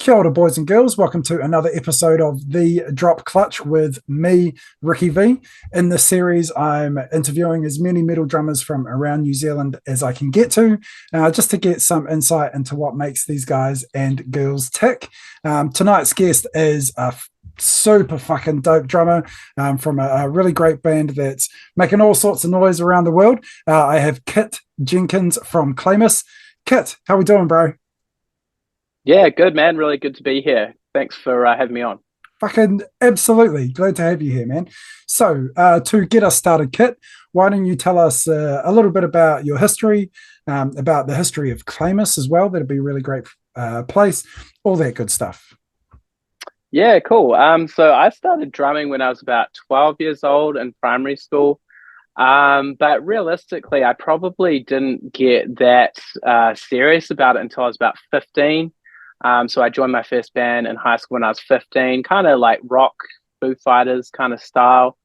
Kia ora, boys and girls. Welcome to another episode of The Drop Clutch with me, Ricky V. In this series, I'm interviewing as many metal drummers from around New Zealand as I can get to, just to get some insight into what makes these guys and girls tick. Tonight's guest is a super fucking dope drummer from a really great band that's making all sorts of noise around the world. I have Kit Jenkins from Claemus. Kit, how we doing, bro? Yeah, good man. Really good to be here. Thanks for having me on. Fucking absolutely. Glad to have you here, man. So, to get us started, Kit, why don't you tell us a little bit about your history, about the history of Claemus as well? That'd be a really great place, all that good stuff. Yeah, cool. So I started drumming when I was about 12 years old in primary school. But realistically, I probably didn't get that serious about it until I was about 15. So I joined my first band in high school when I was 15, kind of like rock, Foo Fighters kind of style.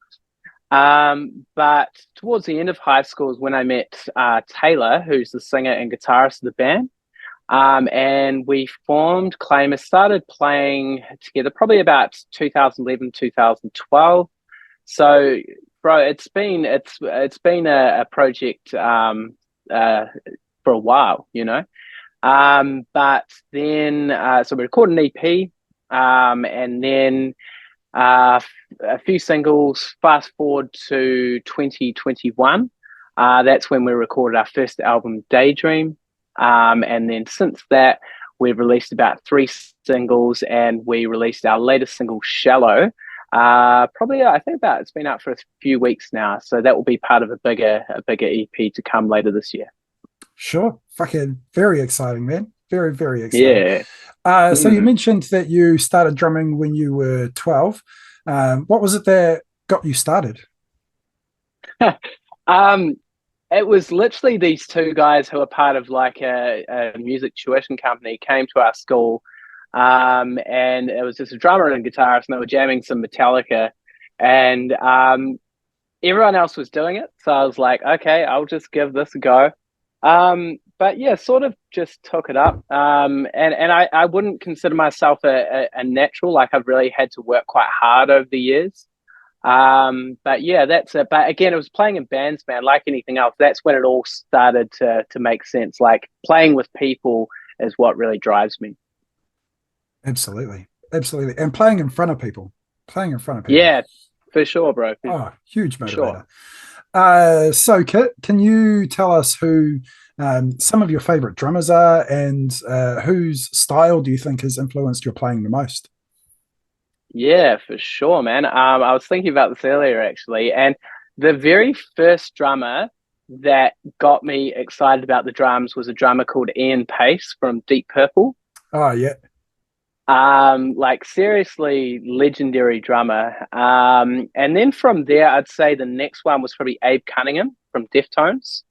But towards the end of high school is when I met Taylor, who's the singer and guitarist of the band. And we formed Claemus, started playing together probably about 2011, 2012. So, bro, it's been a project for a while, you know. But then, so we recorded an EP, and then a few singles. Fast forward to 2021. That's when we recorded our first album, Daydream. And then since that, we've released about three singles, and we released our latest single, Shallow. Probably, I think about it's been out for a few weeks now, so that will be part of a bigger EP to come later this year. Sure. Fucking very exciting, man. Very, very exciting. Yeah. So you Mm. mentioned that you started drumming when you were 12. What was it that got you started? um, it was literally these two guys who are part of like a music tuition company came to our school, and it was just a drummer and a guitarist, and they were jamming some Metallica, and everyone else was doing it, so I was like, okay, I'll just give this a go. But yeah, sort of just took it up. And I wouldn't consider myself a natural. Like I've really had to work quite hard over the years. But yeah, that's it. But again, it was playing in bands, man, like anything else. That's when it all started to make sense. Like playing with people is what really drives me. Absolutely. Absolutely. And playing in front of people. Playing in front of people. Yeah, for sure, bro. For Oh, huge sure. motivator. So, Kit, can you tell us who some of your favorite drummers are and whose style do you think has influenced your playing the most? Yeah, for sure, man. I was thinking about this earlier actually, and the very first drummer that got me excited about the drums was a drummer called Ian Pace from Deep Purple. Oh, yeah. Like seriously legendary drummer. And then from there, I'd say the next one was probably Abe Cunningham from Deftones.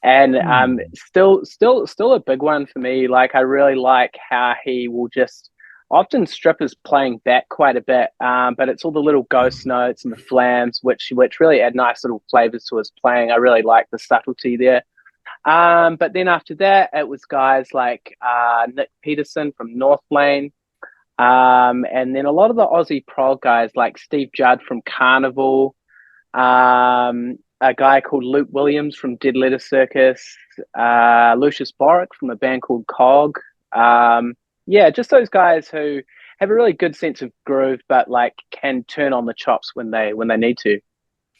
And Hmm. still a big one for me. Like I really like how he will just often strip his playing back quite a bit, but it's all the little ghost notes and the flams, which really add nice little flavors to his playing. I really like the subtlety there. But then after that, it was guys like Nick Peterson from Northlane, and then a lot of the Aussie prog guys like Steve Judd from Carnival, a guy called Luke Williams from Dead Letter Circus, Lucius Boric from a band called Cog. Yeah, just those guys who have a really good sense of groove, but like can turn on the chops when they need to.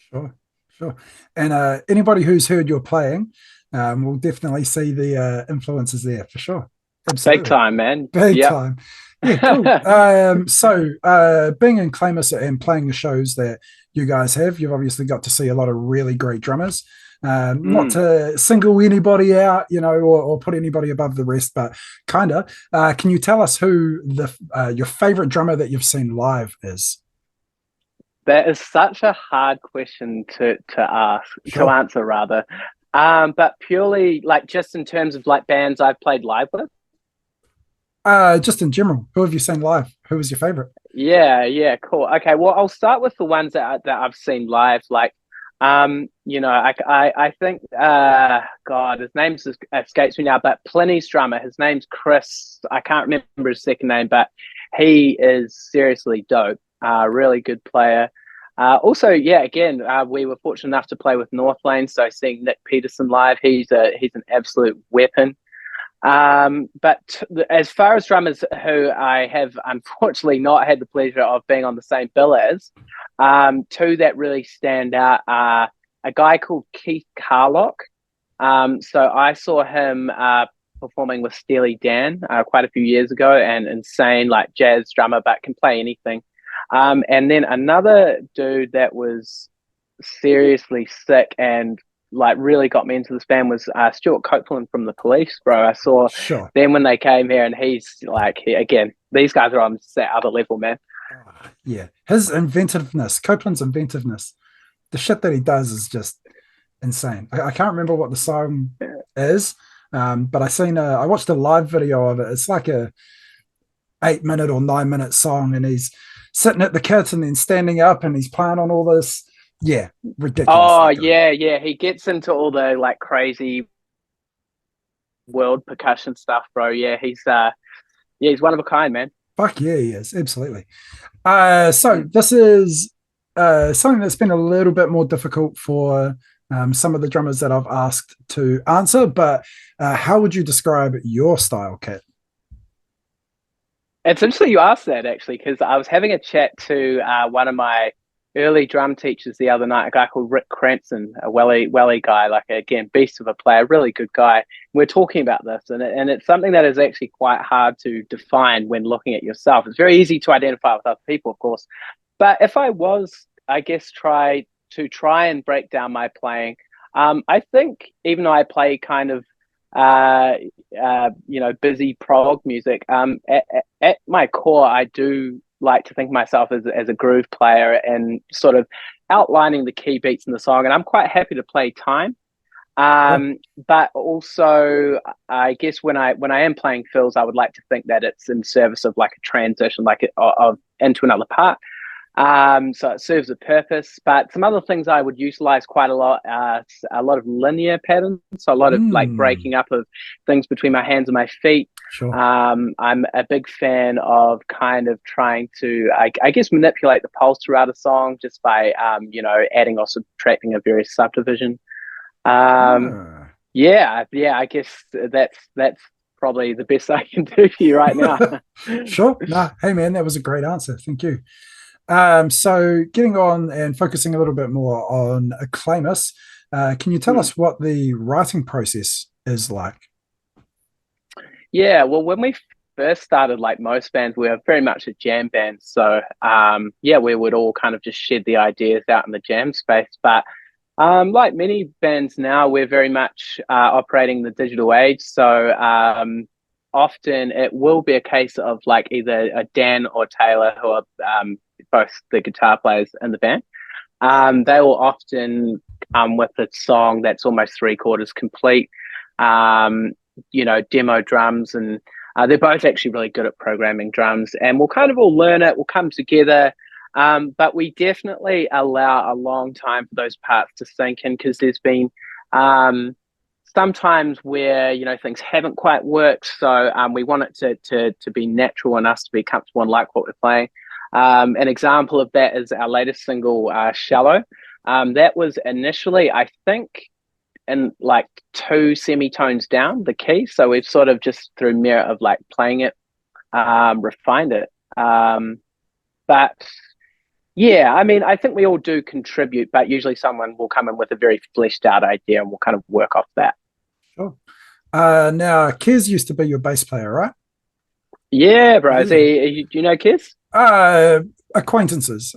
Sure, sure. And anybody who's heard your playing will definitely see the influences there for sure. Big Absolutely. time, man. Big Yep. time. Yeah, cool. So being in Claemus and playing the shows that you guys have, you've obviously got to see a lot of really great drummers. Not Mm. to single anybody out, or put anybody above the rest, but kind of. Can you tell us who the your favorite drummer that you've seen live is? That is such a hard question to Sure. answer rather. But purely like just in terms of like bands I've played live with. Just in general, who have you seen live? Who was your favorite? Yeah, yeah, cool. Okay, well, I'll start with the ones that I've seen live. Like, I think God, his name escapes me now, but Pliny's drummer, his name's Chris. I can't remember his second name, but he is seriously dope. Really good player. Also, yeah, again, we were fortunate enough to play with North Lane, so seeing Nick Peterson live, he's an absolute weapon. But as far as drummers who I have unfortunately not had the pleasure of being on the same bill as, two that really stand out are a guy called Keith Carlock. So I saw him performing with Steely Dan quite a few years ago, and insane like jazz drummer, but can play anything. And then another dude that was seriously sick and like really got me into this band was Stuart Copeland from the Police, bro. I saw Sure. them when they came here, and he's like, again, these guys are on that other level, man. Yeah, his inventiveness, Copeland's inventiveness, the shit that he does is just insane. I can't remember what the song is, but I watched a live video of it. It's like a 8 minute or 9 minute song, and he's sitting at the kit and then standing up, and he's playing on all this. Yeah, ridiculous. Oh yeah, he gets into all the like crazy world percussion stuff, bro. He's one of a kind, man. Fuck yeah, he is absolutely. So this is something that's been a little bit more difficult for some of the drummers that I've asked to answer, but how would you describe your style, Kit? It's interesting you asked that actually, because I was having a chat to one of my early drum teachers the other night, a guy called Rick Cranston, a welly guy, like again, beast of a player, really good guy. We're talking about this, and it's something that is actually quite hard to define when looking at yourself. It's very easy to identify with other people, of course, but if I was, I guess, try and break down my playing, I think even though I play kind of busy prog music, at my core, I do like to think of myself as a groove player and sort of outlining the key beats in the song. And I'm quite happy to play time. But also, I guess when I am playing fills, I would like to think that it's in service of like a transition, of into another part. So it serves a purpose. But some other things I would utilize quite a lot, a lot of linear patterns, so a lot of like breaking up of things between my hands and my feet. Sure. I'm a big fan of kind of trying to, I guess, manipulate the pulse throughout a song just by, adding or subtracting a various subdivision. Yeah, I guess that's probably the best I can do for you right now. Sure. No, hey man, that was a great answer. Thank you. So getting on and focusing a little bit more on Claemus, can you tell us what the writing process is like? Yeah, well, when we first started, like most bands, we were very much a jam band. So, we would all kind of just shed the ideas out in the jam space. But like many bands now, we're very much operating the digital age. So often it will be a case of like either a Dan or Taylor, who are both the guitar players in the band. They will often come with a song that's almost three quarters complete, demo drums, and they're both actually really good at programming drums. And we'll kind of all learn it, we'll come together. But we definitely allow a long time for those parts to sink in, because there's been sometimes where things haven't quite worked. So we want it to be natural and us to be comfortable and like what we're playing. An example of that is our latest single, Shallow. That was initially, I think, in like two semitones down the key. So we've sort of just through merit of like playing it, refined it. But yeah, I mean, I think we all do contribute, but usually someone will come in with a very fleshed out idea and we'll kind of work off that. Sure. Now, Kez used to be your bass player, right? Yeah, bro. Yeah. Do you know Kez? Acquaintances,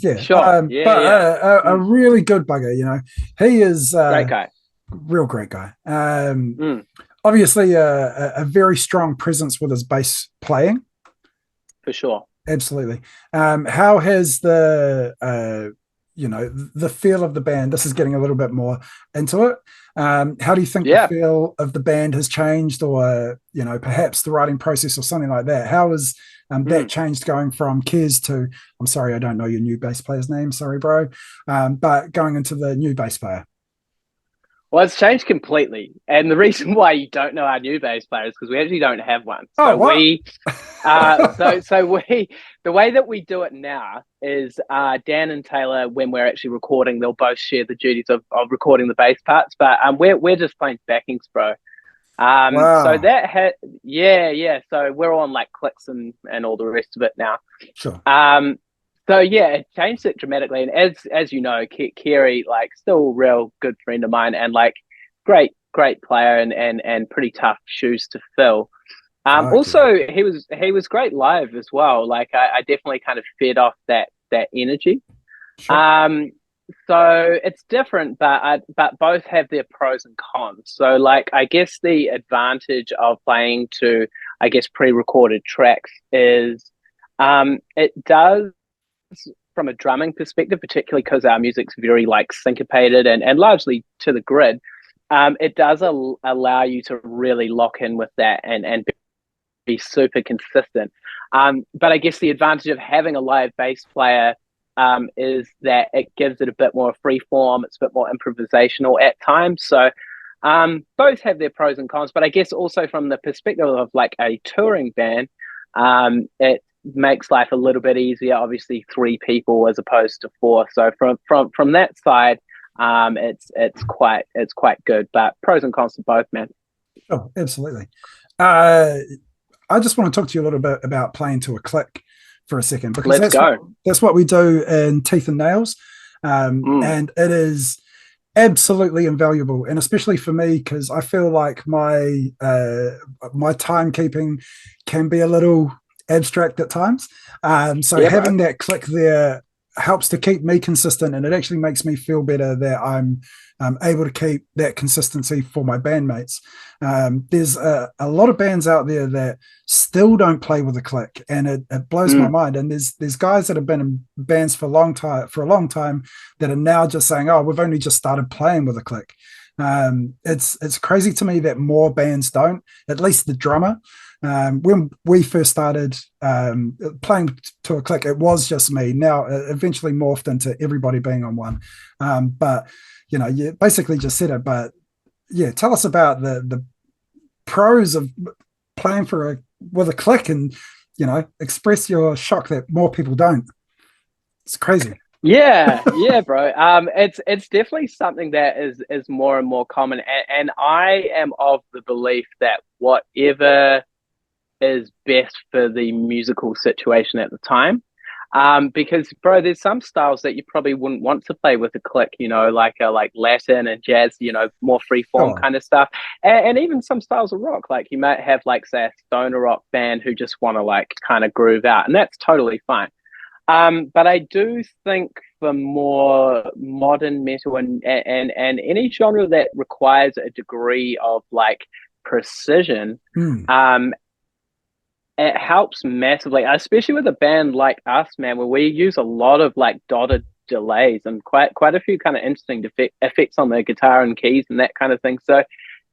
yeah. Sure. A really good bugger, He is great guy. Real great guy. Obviously a very strong presence with his bass playing. For sure. Absolutely. How has the feel of the band, this is getting a little bit more into it. How do you think the feel of the band has changed, or, perhaps the writing process or something like that? How has That changed going from Kez to, I'm sorry, I don't know your new bass player's name, sorry, bro, but going into the new bass player. Well, it's changed completely. And the reason why you don't know our new bass player is because we actually don't have one. Oh, So what? the way that we do it now is Dan and Taylor, when we're actually recording, they'll both share the duties of recording the bass parts, but we're just playing backings, bro. So Wow. yeah. So we're on like clicks and all the rest of it now. Sure. So yeah, it changed it dramatically. And as you know, Kerry, like still a real good friend of mine and like great player and pretty tough shoes to fill. Fuck yeah. Also he was great live as well. Like I definitely kind of fed off that energy. Sure. Um, so it's different, but both have their pros and cons. So like I guess the advantage of playing to I guess pre-recorded tracks is it does from a drumming perspective, particularly because our music's very like syncopated and largely to the grid. It does allow you to really lock in with that and be super consistent. But I guess the advantage of having a live bass player is that it gives it a bit more free form. It's a bit more improvisational at times. So both have their pros and cons. But I guess also from the perspective of like a touring band, it makes life a little bit easier. Obviously, three people as opposed to four. So from that side, it's quite good. But pros and cons to both, man. Oh, absolutely. Uh, I just want to talk to you a little bit about playing to a click for a second because Let's go. that's what we do in Teeth and Nails, Mm. and it is absolutely invaluable, and especially for me because I feel like my timekeeping can be a little abstract at times. So Yeah, bro. having that click there helps to keep me consistent, and it actually makes me feel better that I'm able to keep that consistency for my bandmates. There's a lot of bands out there that still don't play with a click, and it blows my Mm. mind. And there's guys that have been in bands for a long time that are now just saying, "Oh, we've only just started playing with a click." It's crazy to me that more bands don't. At least the drummer. When we first started playing to a click, it was just me. Now, it eventually morphed into everybody being on one. But you basically just said it. But yeah, tell us about the pros of playing with a click, and express your shock that more people don't. It's crazy. Yeah, bro. It's definitely something that is more and more common, and I am of the belief that whatever is best for the musical situation at the time. Because bro, there's some styles that you probably wouldn't want to play with a click, like Latin and jazz, more free form Sure. kind of stuff. And even some styles of rock, like you might have like say a stoner rock band who just want to like kind of groove out, and that's totally fine. But I do think for more modern metal and any genre that requires a degree of like precision, Mm. um, it helps massively, especially with a band like us, man, where we use a lot of like dotted delays and quite a few kind of interesting effects on the guitar and keys and that kind of thing. So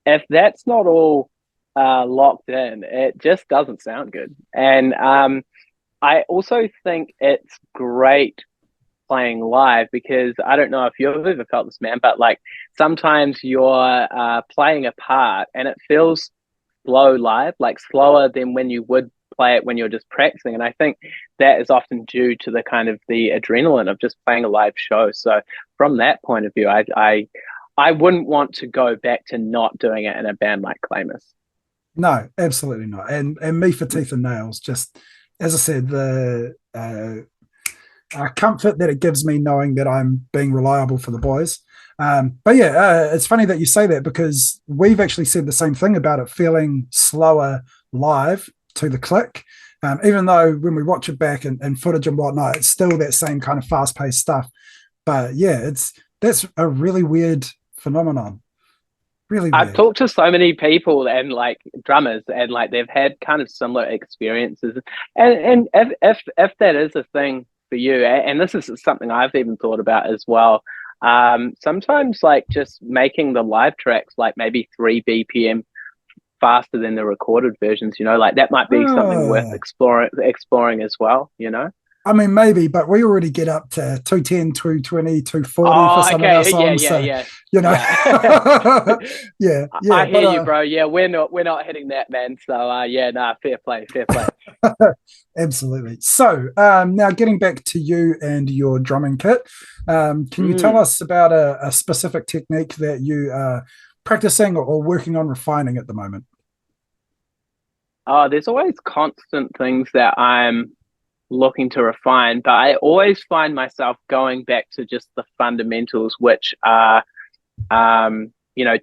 if that's not all locked in, it just doesn't sound good. And I also think it's great playing live because I don't know if you've ever felt this, man, but like sometimes you're playing a part and it feels slow live, like slower than when you would play it when you're just practicing. And I think that is often due to the kind of the adrenaline of just playing a live show. So from that point of view, I wouldn't want to go back to not doing it in a band like Claemus. No, absolutely not. And me for Teeth and Nails, just as I said, the comfort that it gives me knowing that I'm being reliable for the boys. But yeah, it's funny that you say that because we've actually said the same thing about it feeling slower live to the click. Even though when we watch it back and footage and whatnot, it's still that same kind of fast paced stuff. But yeah, that's a really weird phenomenon. Really I've weird. talked to so many people and like drummers and like they've had kind of similar experiences. And if that is a thing for you, and this is something I've even thought about as well, sometimes like just making the live tracks like maybe 3 BPM faster than the recorded versions, like that might be something worth Ah, exploring as well. I mean, maybe, but we already get up to 210, 220, 240 for Oh, some of our okay. Yeah, songs. yeah, So, yeah. you know, Yeah. yeah, yeah. I hear But you, bro. Yeah, we're not hitting that, man. So yeah, nah, fair play, fair play. absolutely. So now getting back to you and your drumming kit, can you tell Mm. us about a specific technique that you are practicing or working on refining at the moment? Oh, there's always constant things that I'm looking to refine, but I always find myself going back to just the fundamentals, which are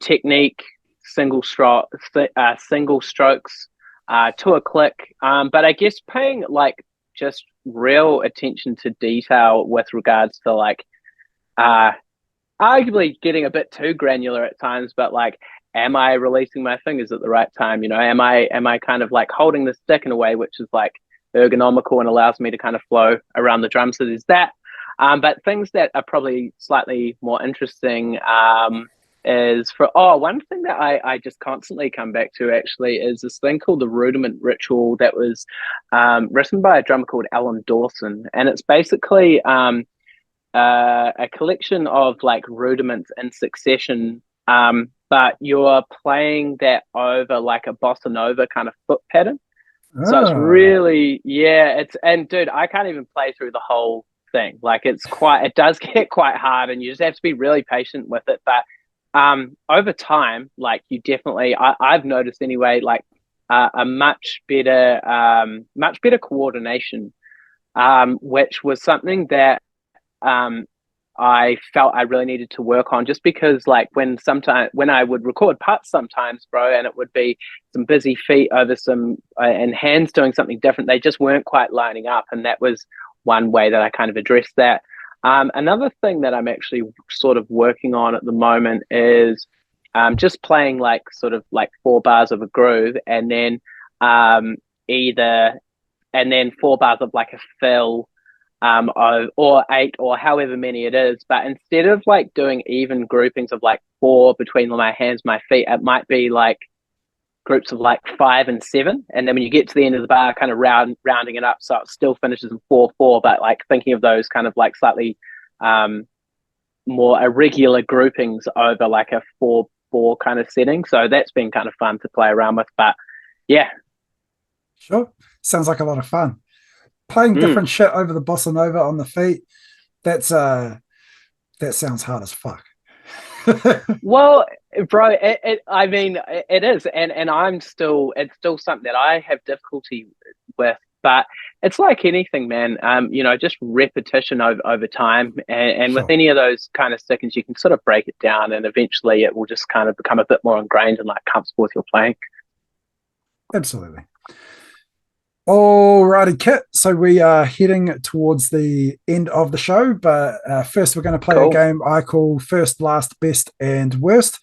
technique, single strokes, to a click. But I guess paying like just real attention to detail with regards to like uh, arguably getting a bit too granular at times, but like, am I releasing my fingers at the right time? Am I kind of like holding the stick in a way which is like ergonomical and allows me to kind of flow around the drum? So there's that. But things that are probably slightly more interesting is one thing that I just constantly come back to actually is this thing called the Rudiment Ritual that was written by a drummer called Alan Dawson, and it's basically a collection of like rudiments in succession, but you're playing that over like a bossa nova kind of foot pattern. So it's Ah, really, yeah, and dude, I can't even play through the whole thing. Like it does get quite hard, and you just have to be really patient with it. But over time, like you definitely, I've noticed anyway, like a much better coordination, which was something that um, I felt I really needed to work on, just because like when I would record parts sometimes, bro, and it would be some busy feet over some and hands doing something different, they just weren't quite lining up, and that was one way that I kind of addressed that. Another thing that I'm actually sort of working on at the moment is just playing like sort of like 4 bars of a groove, and then um, either and then 4 bars of like a fill, or 8 or however many it is. But instead of like doing even groupings of like 4 between my hands, my feet, it might be like groups of like 5 and 7. And then when you get to the end of the bar, kind of rounding it up so it still finishes in 4/4, but like thinking of those kind of like slightly um, more irregular groupings over like a 4/4 kind of setting. So that's been kind of fun to play around with. But yeah. sure. Sounds like a lot of fun. Playing Mm. different shit over the bossa nova on the feet. That's that sounds hard as fuck. Well, bro, I mean, it is, and it's still something that I have difficulty with, but it's like anything, man. Just repetition over time, and with Sure. any of those kind of seconds, you can sort of break it down, and eventually, it will just kind of become a bit more ingrained and like comfortable with your playing. Absolutely. Alrighty, Kit. So we are heading towards the end of the show, but first we're going to play a Cool. game I call First, Last, Best, and Worst.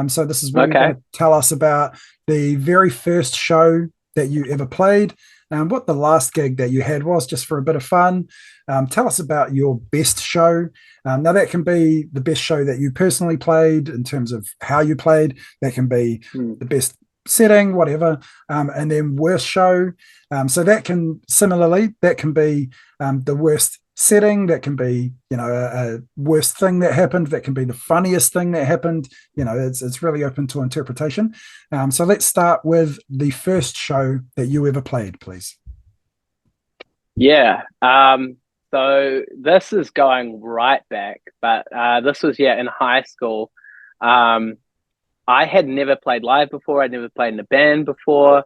So this is where you're going Okay. to tell us about the very first show that you ever played, what the last gig that you had was, just for a bit of fun. Tell us about your best show. Now that can be the best show that you personally played in terms of how you played. That can be Hmm. the best setting, whatever, and then worst show. So that can be the worst setting, that can be a worst thing that happened, that can be the funniest thing that happened. It's really open to interpretation. So let's start with the first show that you ever played, please. Yeah. So this is going right back, but this was in high school. Um, I had never played live before. I'd never played in a band before.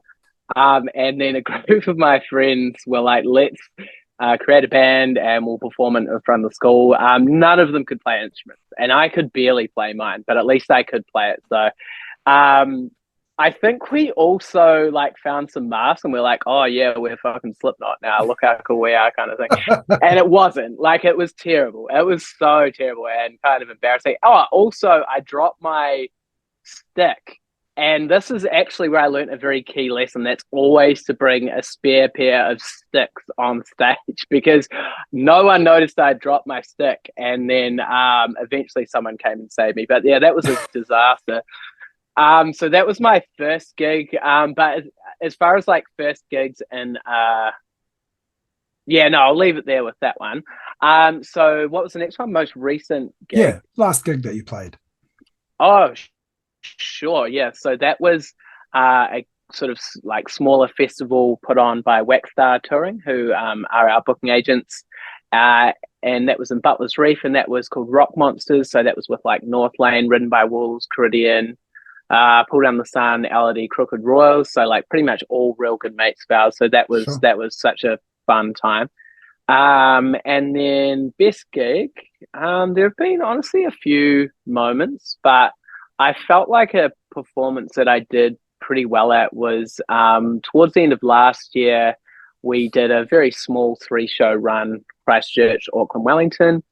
And then a group of my friends were like, let's create a band and we'll perform in front of the school. None of them could play instruments, and I could barely play mine, but at least I could play it. So um, I think we also like found some masks and we're like, oh yeah, we're fucking Slipknot now. Look how cool we are, kind of thing. And it wasn't like, it was terrible. It was so terrible and kind of embarrassing. Oh, also, I dropped my stick. And this is actually where I learned a very key lesson. That's always to bring a spare pair of sticks on stage, because no one noticed I dropped my stick. And then eventually someone came and saved me. But yeah, that was a disaster. So that was my first gig. But as far as like first gigs and yeah, no, I'll leave it there with that one. So what was the next one? Most recent gig? Yeah, last gig that you played. Oh, sure. Yeah. So that was a sort of like smaller festival put on by Waxstar Touring, who are our booking agents. And that was in Butler's Reef, and that was called Rock Monsters. So that was with like North Lane, Ridden by Wolves, Caridian, Pull Down the Sun, LRD, Crooked Royals. So like pretty much all real good mates of ours. So Sure. that was such a fun time. And then best gig, there have been honestly a few moments, but I felt like a performance that I did pretty well at was towards the end of last year. We did a very small 3 show run, Christchurch, Auckland, Wellington.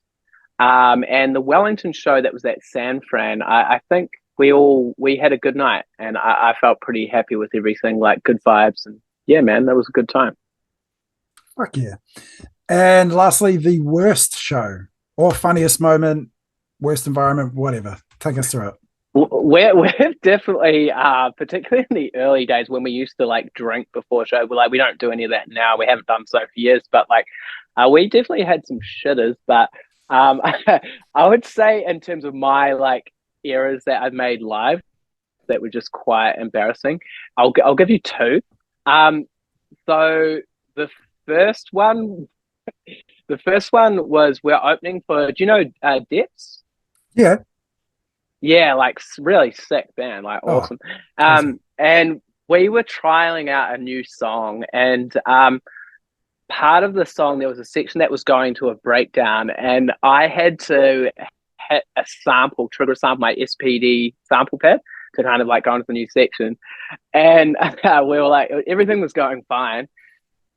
And the Wellington show that was at San Fran, I think we had a good night, and I felt pretty happy with everything, like good vibes, and yeah, man, that was a good time. Fuck yeah. And lastly, the worst show or funniest moment, worst environment, whatever. Take us through it. We're definitely, particularly in the early days when we used to like drink before show. We're like, we don't do any of that now. We haven't done so for years, but like, we definitely had some shitters. But I would say in terms of my like errors that I've made live that were just quite embarrassing, I'll give you two. So the first one, the first one was we're opening for, do you know Depths? Yeah. Yeah, like really sick band, like Oh, awesome. awesome. And we were trialing out a new song, and part of the song there was a section that was going to a breakdown, and I had to hit a sample, trigger a sample, my SPD sample pad to kind of like go into the new section. And we were like, everything was going fine.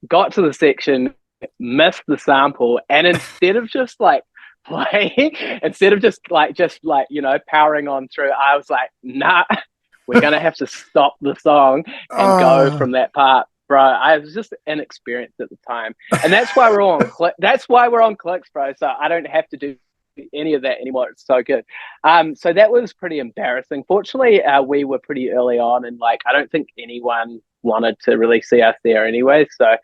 Got to the section, missed the sample, and instead of just like playing, instead of just like you know powering on through, I was like, nah, we're gonna have to stop the song and go Oh, from that part, bro. I was just inexperienced at the time, and that's why we're on that's why we're on clicks, bro, so I don't have to do any of that anymore. It's so good. So that was pretty embarrassing. Fortunately, we were pretty early on, and like I don't think anyone wanted to really see us there anyway, so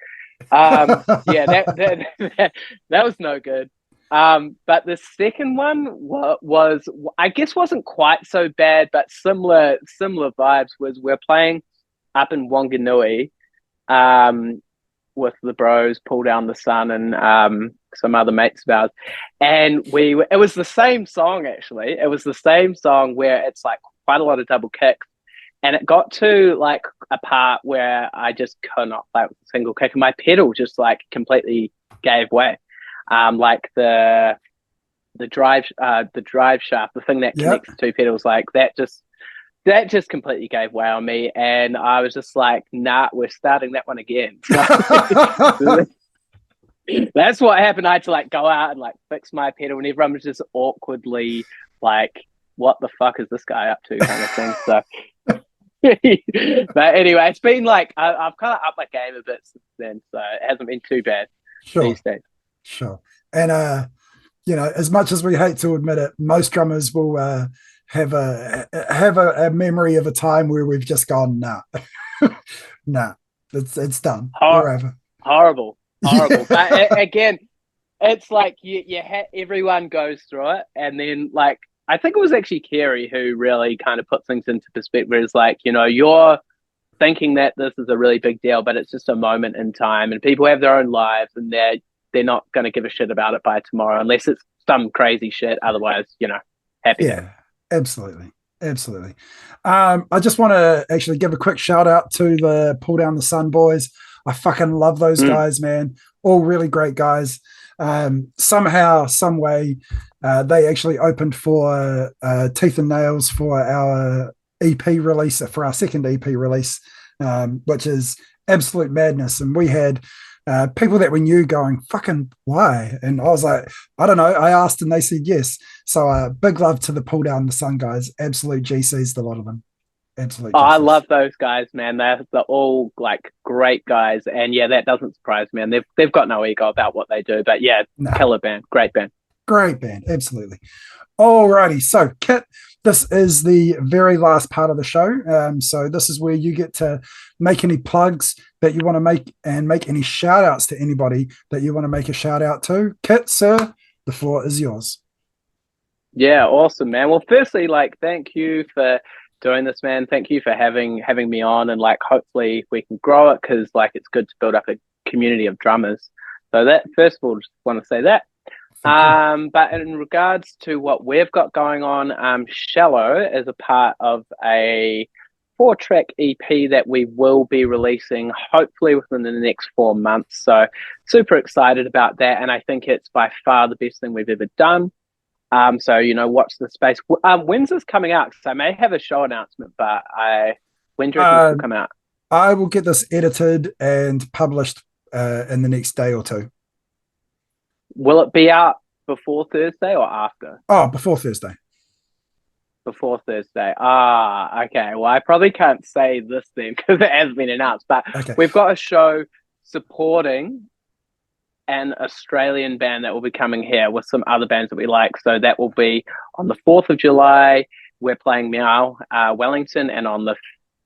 yeah, that was no good. But the second one was, I guess, wasn't quite so bad, but similar vibes. Was we're playing up in Wanganui, with the bros, Pull Down the Sun, and some other mates of ours, and it was the same song actually. It was the same song where it's like quite a lot of double kicks. And it got to like a part where I just could not play with a single kick, and my pedal just like completely gave way. Like the drive shaft, the thing that yep. connects the two pedals, like that just completely gave way on me, and I was just like, nah, we're starting that one again. So that's what happened. I had to like go out and like fix my pedal, and everyone was just awkwardly like, what the fuck is this guy up to, kind of thing. So but anyway, it's been like I've kind of upped my game a bit since then, so it hasn't been too bad Sure. these days. Sure. And you know, as much as we hate to admit it, most drummers will have a memory of a time where we've just gone, nah, nah, it's done. We're over. Horrible. Yeah. But again, it's like everyone goes through it, and then like I think it was actually Kerry who really kind of put things into perspective. It's like, you know, you're thinking that this is a really big deal, but it's just a moment in time, and people have their own lives, and they're not going to give a shit about it by tomorrow unless it's some crazy shit. Otherwise, you know, happy day. Yeah, absolutely. Absolutely. I just want to actually give a quick shout out to the Pull Down the Sun boys. I fucking love those guys, man. All really great guys. Somehow, some way, they actually opened for Teeth and Nails for our EP release, for our second EP release, which is absolute madness. And we had people that we knew going, fucking why? And I was like, I don't know. I asked and they said yes. So big love to the Pull Down the Sun guys. Absolute GCs, a lot of them. Absolute Oh, I GCs. love those guys, man. They're all like great guys, and yeah, that doesn't surprise me. And they've got no ego about what they do. But yeah, Nah, killer band, great band. Great band, absolutely. Alrighty, so Kit, this is the very last part of the show. So this is where you get to make any plugs that you want to make and make any shout outs to anybody that you want to make a shout out to. Kit, sir, the floor is yours. Yeah, awesome, man. Well, firstly, like, thank you for doing this, man. Thank you for having me on, and like, hopefully we can grow it because like it's good to build up a community of drummers. So that first of all, just want to say that. But in regards to what we've got going on, Shallow is a part of a 4-track EP that we will be releasing hopefully within the next 4 months. So super excited about that, and I think it's by far the best thing we've ever done. So watch the space. When's this coming out? Because I may have a show announcement, but when do you reckon this will come out? I will get this edited and published in the next day or two. Will it be out before Thursday or after? Oh, before Thursday. Before Thursday. Okay. Well, I probably can't say this then because it has been announced, but okay. We've got a show supporting an Australian band that will be coming here with some other bands that we like. So that will be on the 4th of July. We're playing Meow, Wellington, and on the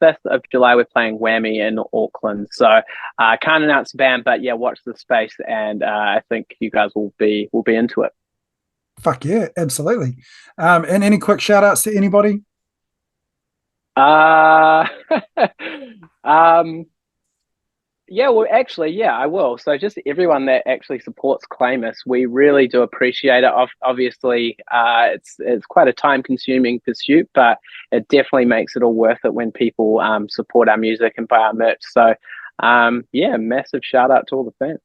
5th of July, we're playing Whammy in Auckland. So I can't announce the band, but yeah, watch the space, and I think you guys will be into it. Fuck yeah, absolutely. And any quick shout outs to anybody? Yeah, well, actually, yeah, I will. So just everyone that actually supports Claemus, we really do appreciate it. Obviously, it's quite a time-consuming pursuit, but it definitely makes it all worth it when people support our music and buy our merch. So, yeah, massive shout out to all the fans.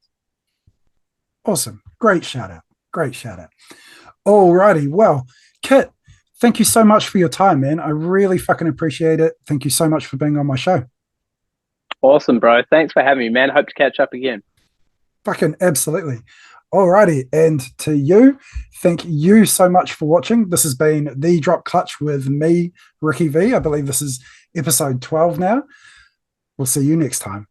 Awesome. Great shout out. Great shout out. Alrighty. Well, Kit, thank you so much for your time, man. I really fucking appreciate it. Thank you so much for being on my show. Awesome, bro. Thanks for having me, man. Hope to catch up again. Fucking absolutely. Alrighty. And to you, thank you so much for watching. This has been The Drop Clutch with me, Ricky V. I believe this is episode 12 now. We'll see you next time.